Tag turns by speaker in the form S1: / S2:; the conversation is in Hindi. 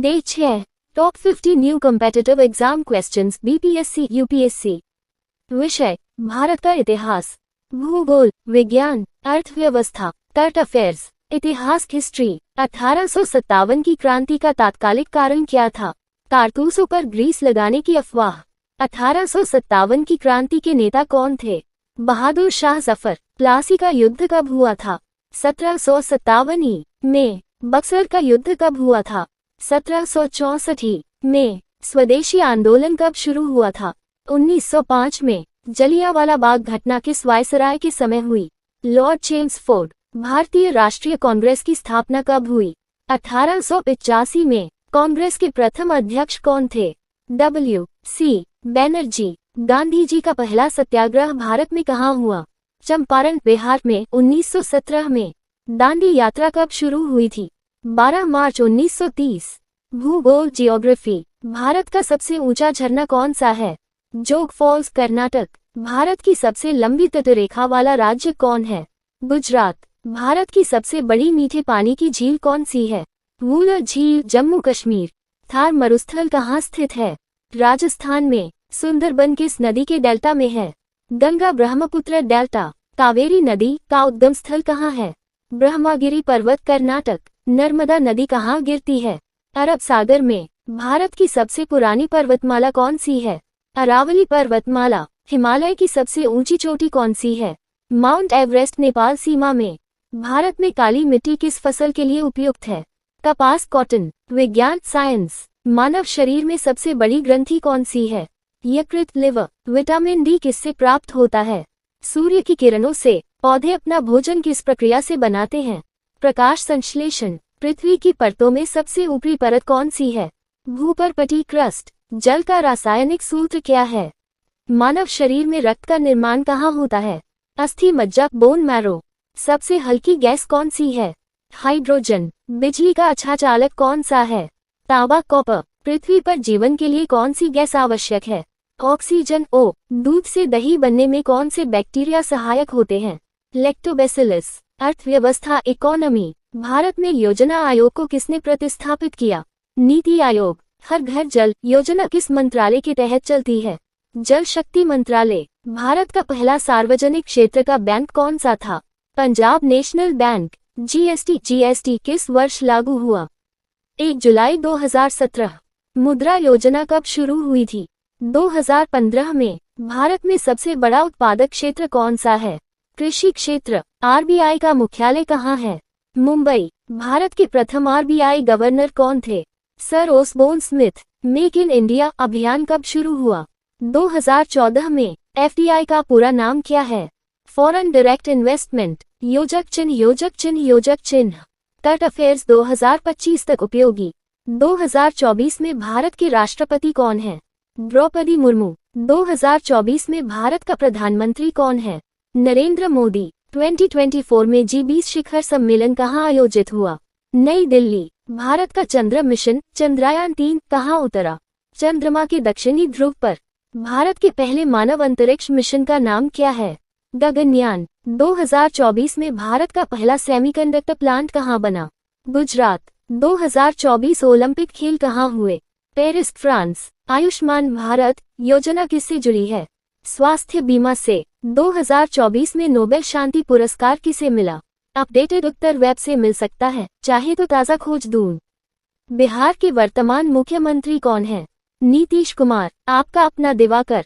S1: Day 6 top 50 new competitive exam questions BPSC UPSC. विषय भारत का इतिहास, भूगोल, विज्ञान, अर्थव्यवस्था, करंट अफेयर्स। इतिहास हिस्ट्री। 1857 की क्रांति का तात्कालिक कारण क्या था? कारतूसों पर ग्रीस लगाने की अफवाह। 1857 की क्रांति के नेता कौन थे? बहादुर शाह जफर। प्लासी का युद्ध कब हुआ था? 1757 में। बक्सर का युद्ध कब हुआ था? 1764 में। स्वदेशी आंदोलन कब शुरू हुआ था? 1905 में। जलियांवाला बाग घटना किस वायसराय के समय हुई? Lord Chelmsford. भारतीय राष्ट्रीय कांग्रेस की स्थापना कब हुई? 1885 में। कांग्रेस के प्रथम अध्यक्ष कौन थे? W.C. बैनर्जी। गांधी जी का पहला सत्याग्रह भारत में कहाँ हुआ? चंपारण, बिहार में 1917 में। दांडी यात्रा कब शुरू हुई थी? 12 मार्च 1930। भूगोल जियोग्राफी। भारत का सबसे ऊंचा झरना कौन सा है? जोग फॉल्स, कर्नाटक। भारत की सबसे लंबी तटरेखा वाला राज्य कौन है? गुजरात। भारत की सबसे बड़ी मीठे पानी की झील कौन सी है? वूलर झील, जम्मू कश्मीर। थार मरुस्थल कहाँ स्थित है? राजस्थान में। सुंदरबन किस नदी के डेल्टा में है? गंगा ब्रह्मपुत्र डेल्टा। कावेरी नदी का उद्गम स्थल कहाँ है? ब्रह्मगिरी पर्वत, कर्नाटक। नर्मदा नदी कहाँ गिरती है? अरब सागर में। भारत की सबसे पुरानी पर्वतमाला कौन सी है? अरावली पर्वतमाला। हिमालय की सबसे ऊंची चोटी कौन सी है? माउंट एवरेस्ट, नेपाल सीमा में। भारत में काली मिट्टी किस फसल के लिए उपयुक्त है? कपास, कॉटन। विज्ञान, साइंस। मानव शरीर में सबसे बड़ी ग्रंथि कौन सी है? यकृत, लिवर। विटामिन डी किससे प्राप्त होता है? सूर्य की किरणों से। पौधे अपना भोजन किस प्रक्रिया से बनाते हैं? प्रकाश संश्लेषण। पृथ्वी की परतों में सबसे ऊपरी परत कौन सी है? भूपर्पटी, क्रस्ट। जल का रासायनिक सूत्र क्या है? मानव शरीर में रक्त का निर्माण कहाँ होता है? अस्थि मज्जा, बोन मैरो। सबसे हल्की गैस कौन सी है? हाइड्रोजन। बिजली का अच्छा चालक कौन सा है? तांबा, कॉपर। पृथ्वी पर जीवन के लिए कौन सी गैस आवश्यक है? ऑक्सीजन। ओ। दूध से दही बनने में कौन से बैक्टीरिया सहायक होते हैं? लैक्टोबैसिलस। अर्थव्यवस्था, इकोनॉमी। भारत में योजना आयोग को किसने प्रतिस्थापित किया? नीति आयोग। हर घर जल योजना किस मंत्रालय के तहत चलती है? जल शक्ति मंत्रालय। भारत का पहला सार्वजनिक क्षेत्र का बैंक कौन सा था? Punjab national bank. जीएसटी किस वर्ष लागू हुआ? 1 जुलाई 2017। मुद्रा योजना कब शुरू हुई थी? 2015 में। भारत में सबसे बड़ा उत्पादक क्षेत्र कौन सा है? कृषि क्षेत्र। आरबीआई का मुख्यालय कहाँ है? मुंबई। भारत के प्रथम आरबीआई गवर्नर कौन थे? Sir Osborne Smith. Make in India अभियान कब शुरू हुआ? 2014 में। एफडीआई का पूरा नाम क्या है? Foreign direct investment. योजक चिन्ह, योजक चिन्ह, योजक चिन्ह। करंट अफेयर्स 2025 तक उपयोगी। 2024 में भारत के राष्ट्रपति कौन है? द्रौपदी मुर्मू। 2024 में भारत का प्रधानमंत्री कौन है? नरेंद्र मोदी। 2024 में जी20 शिखर सम्मेलन कहाँ आयोजित हुआ? नई दिल्ली। भारत का चंद्र मिशन चंद्रयान-3 कहाँ उतरा? चंद्रमा के दक्षिणी ध्रुव पर। भारत के पहले मानव अंतरिक्ष मिशन का नाम क्या है? गगनयान। 2024 में भारत का पहला सेमीकंडक्टर प्लांट कहाँ बना? गुजरात। 2024 ओलंपिक खेल कहाँ हुए? Paris, France. आयुष्मान भारत योजना किससे जुड़ी है? स्वास्थ्य बीमा से। 2024 में नोबेल शांति पुरस्कार किसे मिला? अपडेटेड उत्तर वेब से मिल सकता है, चाहे तो ताज़ा खोज दूं। बिहार के वर्तमान मुख्यमंत्री कौन है? नीतीश कुमार। आपका अपना दिवाकर।